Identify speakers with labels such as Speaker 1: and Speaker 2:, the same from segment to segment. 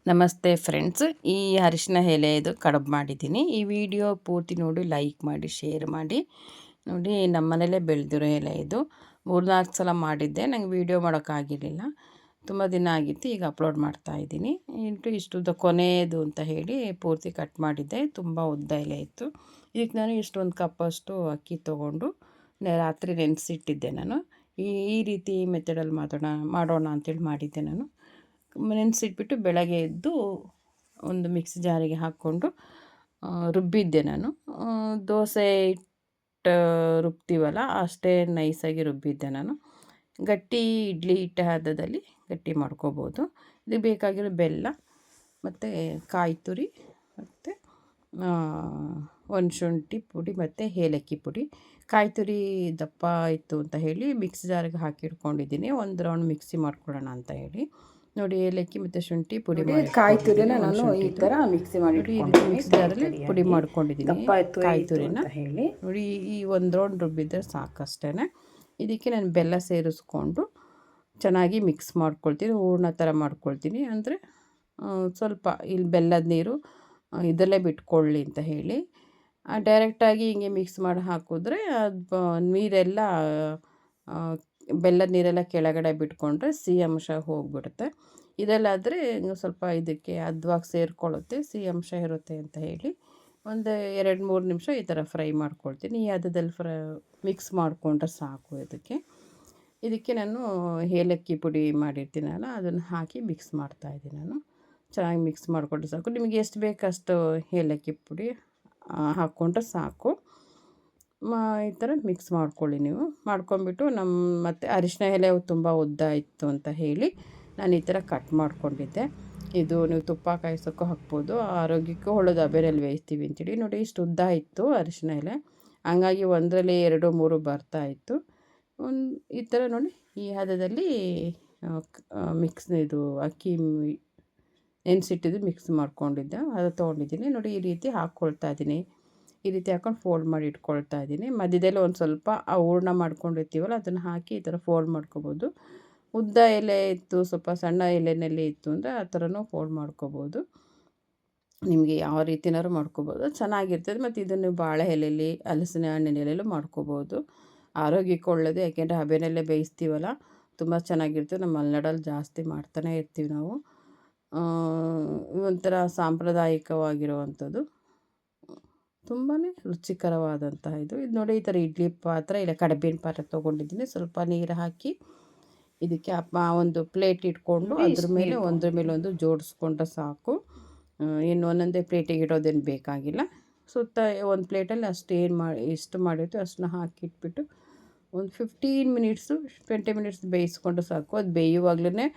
Speaker 1: ನಮಸ್ತೆ ಫ್ರೆಂಡ್ಸ್, ಈ ಅರಿಶಿನ ಎಲೆದು ಕಡುಬು ಮಾಡಿದ್ದೀನಿ. ಈ ವಿಡಿಯೋ ಪೂರ್ತಿ ನೋಡಿ ಲೈಕ್ ಮಾಡಿ, ಶೇರ್ ಮಾಡಿ. ನೋಡಿ, ನಮ್ಮ ಮನೇಲೇ ಬೆಳೆದಿರೋ ಎಲೆ ಇದು. 3-4 ಸಲ ಮಾಡಿದ್ದೆ, ನಂಗೆ ವಿಡಿಯೋ ಮಾಡೋಕ್ಕಾಗಿರಲಿಲ್ಲ. ತುಂಬ ದಿನ ಆಗಿತ್ತು, ಈಗ ಅಪ್ಲೋಡ್ ಮಾಡ್ತಾಯಿದ್ದೀನಿ. ಇಷ್ಟುದ್ದ ಕೊನೆಯದು ಅಂತ ಹೇಳಿ ಪೂರ್ತಿ ಕಟ್ ಮಾಡಿದ್ದೆ. ತುಂಬ ಉದ್ದ ಎಲೆ ಇತ್ತು. ಇದಕ್ಕೆ ನಾನು ಇಷ್ಟೊಂದು ಕಪ್ಪಷ್ಟು ಅಕ್ಕಿ ತೊಗೊಂಡು ರಾತ್ರಿ ನೆನೆಸಿಟ್ಟಿದ್ದೆ ನಾನು. ಈ ರೀತಿ ಮೆಥಡಲ್ಲಿ ಮಾಡೋಣ ಅಂಥೇಳಿ ಮಾಡಿದ್ದೆ ನಾನು. ನೆನೆಸಿಟ್ಬಿಟ್ಟು ಬೆಳಗ್ಗೆ ಎದ್ದು ಒಂದು ಮಿಕ್ಸಿ ಜಾರಿಗೆ ಹಾಕ್ಕೊಂಡು ರುಬ್ಬಿದ್ದೆ ನಾನು. ದೋಸೆ ಹಿಟ್ಟು ರುಬ್ತೀವಲ್ಲ ಅಷ್ಟೇ ನೈಸಾಗಿ ರುಬ್ಬಿದ್ದೆ ನಾನು. ಗಟ್ಟಿ ಇಡ್ಲಿ ಹಿಟ್ಟು ಹದದಲ್ಲಿ ಗಟ್ಟಿ ಮಾಡ್ಕೋಬೋದು. ಇದಕ್ಕೆ ಬೇಕಾಗಿರೋ ಬೆಲ್ಲ ಮತ್ತು ಕಾಯಿ ತುರಿ ಮತ್ತು ಒಂದು ಶುಂಠಿ ಪುಡಿ ಮತ್ತು ಏಲಕ್ಕಿ ಪುಡಿ. ಕಾಯಿ ತುರಿ ದಪ್ಪ ಇತ್ತು ಅಂತ ಹೇಳಿ ಮಿಕ್ಸಿ ಜಾರಿಗೆ ಹಾಕಿಟ್ಕೊಂಡಿದ್ದೀನಿ, ಒಂದು ರೌಂಡ್ ಮಿಕ್ಸಿ ಮಾಡ್ಕೊಳ್ಳೋಣ ಅಂತ ಹೇಳಿ. ನೋಡಿ, ಏಲಕ್ಕಿ ಮತ್ತು ಶುಂಠಿ ಪುಡಿ ಮಾಡಿ, ಕಾಯಿ ತುರಿನ ನಾನು ಈ ಥರ ಮಿಕ್ಸಿ ಮಾಡಿ ಮಿಕ್ಸಿ ಜಾರಲ್ಲಿ ಪುಡಿ ಮಾಡ್ಕೊಂಡಿದ್ದೀನಿ. ಕಾಯಿ ತುರಿನ ಹೇಳಿ ನೋಡಿ, ಈ ಒಂದು ರೌಂಡ್ ರುಬ್ಬಿದ್ರೆ ಸಾಕಷ್ಟೇ. ಇದಕ್ಕೆ ನಾನು ಬೆಲ್ಲ ಸೇರಿಸ್ಕೊಂಡು ಚೆನ್ನಾಗಿ ಮಿಕ್ಸ್ ಮಾಡ್ಕೊಳ್ತೀನಿ, ಹೂರ್ಣ ಥರ ಮಾಡ್ಕೊಳ್ತೀನಿ. ಅಂದರೆ ಸ್ವಲ್ಪ ಇಲ್ಲಿ ಬೆಲ್ಲದ ನೀರು ಇದರಲ್ಲೇ ಬಿಟ್ಕೊಳ್ಳಿ ಅಂತ ಹೇಳಿ. ಡೈರೆಕ್ಟಾಗಿ ಹಿಂಗೆ ಮಿಕ್ಸ್ ಮಾಡಿ ಹಾಕಿದ್ರೆ ಅದು ನೀರೆಲ್ಲ ಬೆಲ್ಲದ ನೀರೆಲ್ಲ ಕೆಳಗಡೆ ಬಿಟ್ಕೊಂಡ್ರೆ ಸಿಹಿ ಅಂಶ ಹೋಗಿಬಿಡುತ್ತೆ. ಇದೆಲ್ಲಾದರೆ ಸ್ವಲ್ಪ ಇದಕ್ಕೆ ಹದವಾಗಿ ಸೇರಿಕೊಳ್ಳುತ್ತೆ, ಸಿಹಿ ಅಂಶ ಇರುತ್ತೆ ಅಂತ ಹೇಳಿ ಒಂದು 2-3 ನಿಮಿಷ ಈ ಥರ ಫ್ರೈ ಮಾಡ್ಕೊಳ್ತೀನಿ. ಈ ಹದದಲ್ಲಿ ಮಿಕ್ಸ್ ಮಾಡಿಕೊಂಡ್ರೆ ಸಾಕು. ಇದಕ್ಕೆ ನಾನು ಏಲಕ್ಕಿ ಪುಡಿ ಮಾಡಿರ್ತೀನಲ್ಲ ಅದನ್ನು ಹಾಕಿ ಮಿಕ್ಸ್ ಮಾಡ್ತಾಯಿದ್ದೀನಿ ನಾನು. ಚೆನ್ನಾಗಿ ಮಿಕ್ಸ್ ಮಾಡಿಕೊಂಡ್ರೆ ಸಾಕು. ನಿಮಗೆ ಎಷ್ಟು ಬೇಕಷ್ಟು ಏಲಕ್ಕಿ ಪುಡಿ ಹಾಕ್ಕೊಂಡ್ರೆ ಸಾಕು. ಈ ಥರ ಮಿಕ್ಸ್ ಮಾಡ್ಕೊಳ್ಳಿ ನೀವು. ಮಾಡ್ಕೊಂಬಿಟ್ಟು ಮತ್ತು ಅರಿಶಿನ ಎಲೆ ತುಂಬ ಉದ್ದ ಇತ್ತು ಅಂತ ಹೇಳಿ ನಾನು ಈ ಥರ ಕಟ್ ಮಾಡ್ಕೊಂಡಿದ್ದೆ. ಇದು ನೀವು ತುಪ್ಪ ಕಾಯಿಸೋಕ್ಕೂ ಹಾಕ್ಬೋದು, ಆರೋಗ್ಯಕ್ಕೂ ಒಳ್ಳೆಯದು. ಹಬೆಯಲ್ಲಿ ಬೇಯಿಸ್ತೀವಿ ಅಂತೇಳಿ. ನೋಡಿ, ಇಷ್ಟು ಉದ್ದ ಇತ್ತು ಅರಿಶಿನ ಎಲೆ, ಹಂಗಾಗಿ ಒಂದರಲ್ಲಿ 2-3 ಬರ್ತಾಯಿತ್ತು. ಈ ಥರ ನೋಡಿ, ಈ ಹದದಲ್ಲಿ ಇದು ಅಕ್ಕಿ ನೆನೆಸಿಟ್ಟಿದ್ದು ಮಿಕ್ಸ್ ಮಾಡ್ಕೊಂಡಿದ್ದೆ, ಅದು ತೊಗೊಂಡಿದ್ದೀನಿ. ನೋಡಿ, ಈ ರೀತಿ ಹಾಕ್ಕೊಳ್ತಾ ಇದ್ದೀನಿ. ಈ ರೀತಿ ಹಾಕ್ಕೊಂಡು ಫೋಲ್ಡ್ ಮಾಡಿ ಇಟ್ಕೊಳ್ತಾ ಇದ್ದೀನಿ. ಮಧ್ಯದಲ್ಲಿ ಒಂದು ಸ್ವಲ್ಪ ಆ ಹೂರ್ಣ ಮಾಡ್ಕೊಂಡಿರ್ತೀವಲ್ಲ ಅದನ್ನು ಹಾಕಿ ಈ ಥರ ಫೋಲ್ಡ್ ಮಾಡ್ಕೊಬೋದು. ಉದ್ದ ಎಲೆ ಇತ್ತು, ಸ್ವಲ್ಪ ಸಣ್ಣ ಎಲೆಯಲ್ಲಿ ಇತ್ತು ಅಂದರೆ ಆ ಥರನೂ ಫೋಲ್ಡ್ ಮಾಡ್ಕೊಬೋದು. ನಿಮಗೆ ಯಾವ ರೀತಿನಾದ್ರು ಮಾಡ್ಕೊಬೋದು, ಚೆನ್ನಾಗಿರ್ತದೆ. ಮತ್ತು ಇದನ್ನು ಬಾಳೆ ಎಲೆಯಲ್ಲಿ, ಹಲಸಿನ ಹಣ್ಣಿನ ಎಲೆಯಲ್ಲೂ ಮಾಡ್ಕೊಬೋದು. ಆರೋಗ್ಯಕ್ಕೆ ಒಳ್ಳೆಯದು, ಯಾಕೆಂದರೆ ಹಬೆನಲ್ಲೇ ಬೇಯಿಸ್ತೀವಲ್ಲ, ತುಂಬ ಚೆನ್ನಾಗಿರ್ತದೆ. ನಮ್ಮ ಮಲೆನಾಡಲ್ಲಿ ಜಾಸ್ತಿ ಮಾಡ್ತಾನೆ ಇರ್ತೀವಿ ನಾವು. ಒಂಥರ ಸಾಂಪ್ರದಾಯಿಕವಾಗಿರುವಂಥದ್ದು, ತುಂಬಾ ರುಚಿಕರವಾದಂತಹ ಇದು ನೋಡಿ. ಈ ಥರ ಇಡ್ಲಿ ಪಾತ್ರೆ ಇಲ್ಲ ಕಡಬಿನ ಪಾತ್ರೆ ತೊಗೊಂಡಿದ್ದೀನಿ. ಸ್ವಲ್ಪ ನೀರು ಹಾಕಿ ಇದಕ್ಕೆ ಒಂದು ಪ್ಲೇಟ್ ಇಟ್ಕೊಂಡು ಅದ್ರ ಮೇಲೆ ಒಂದ್ರ ಮೇಲೆ ಒಂದು ಜೋಡಿಸ್ಕೊಂಡ್ರೆ ಸಾಕು. ಇನ್ನು ಒಂದೊಂದೇ ಪ್ಲೇಟಿಗೆ ಇಡೋದೇನು ಬೇಕಾಗಿಲ್ಲ. ಸುತ್ತ ಒಂದು ಪ್ಲೇಟಲ್ಲಿ ಎಷ್ಟು ಮಾಡಿರ್ತೀವಿ ಅಷ್ಟನ್ನ ಹಾಕಿಟ್ಬಿಟ್ಟು ಒಂದು 15 ಮಿನಿಟ್ಸು 20 ಮಿನಿಟ್ಸ್ ಬೇಯಿಸ್ಕೊಂಡ್ರೆ ಸಾಕು. ಅದು ಬೇಯುವಾಗಲೇ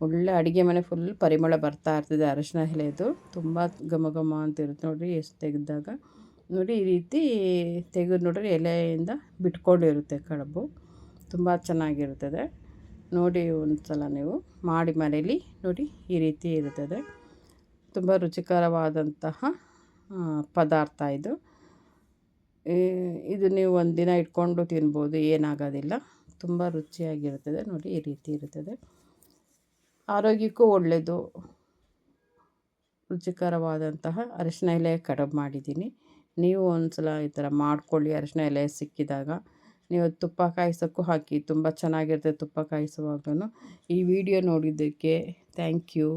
Speaker 1: ಒಳ್ಳೆ ಅಡುಗೆ ಮನೆ ಫುಲ್ ಪರಿಮಳ ಬರ್ತಾ ಇರ್ತದೆ. ಅರಿಶಿನ ಎಲೆದು ತುಂಬ ಘಮ ಘಮ ಅಂತ ಇರುತ್ತೆ ನೋಡಿ. ಎಷ್ಟು ತೆಗೆದಾಗ ನೋಡಿ, ಈ ರೀತಿ ತೆಗೆದು ನೋಡ್ರಿ ಎಲೆಯಿಂದ ಬಿಟ್ಕೊಂಡಿರುತ್ತೆ ಕಡುಬು. ತುಂಬ ಚೆನ್ನಾಗಿರ್ತದೆ. ನೋಡಿ, ಒಂದು ಸಲ ನೀವು ಮಾಡಿ ಮನೇಲಿ ನೋಡಿ, ಈ ರೀತಿ ಇರುತ್ತದೆ. ತುಂಬ ರುಚಿಕರವಾದಂತಹ ಪದಾರ್ಥ ಇದು. ಇದು ನೀವು ಒಂದು ದಿನ ಇಟ್ಕೊಂಡು ತಿನ್ಬೋದು, ಏನಾಗೋದಿಲ್ಲ. ತುಂಬ ರುಚಿಯಾಗಿರ್ತದೆ ನೋಡಿ, ಈ ರೀತಿ ಇರ್ತದೆ. ಆರೋಗ್ಯಕ್ಕೂ ಒಳ್ಳೆಯದು. ರುಚಿಕರವಾದಂತಹ ಅರಿಶಿನ ಎಲೆ ಕಡುಬು ಮಾಡಿದ್ದೀನಿ. ನೀವು ಒಂದು ಸಲ ಈ ಥರ ಮಾಡ್ಕೊಳ್ಳಿ. ಅರಿಶಿನ ಎಲೆ ಸಿಕ್ಕಿದಾಗ ನೀವು ತುಪ್ಪ ಕಾಯಿಸೋಕ್ಕೂ ಹಾಕಿ, ತುಂಬ ಚೆನ್ನಾಗಿರ್ತದೆ ತುಪ್ಪ ಕಾಯಿಸುವಾಗಲೂ. ಈ ವಿಡಿಯೋ ನೋಡಿದ್ದಕ್ಕೆ ಥ್ಯಾಂಕ್ ಯು.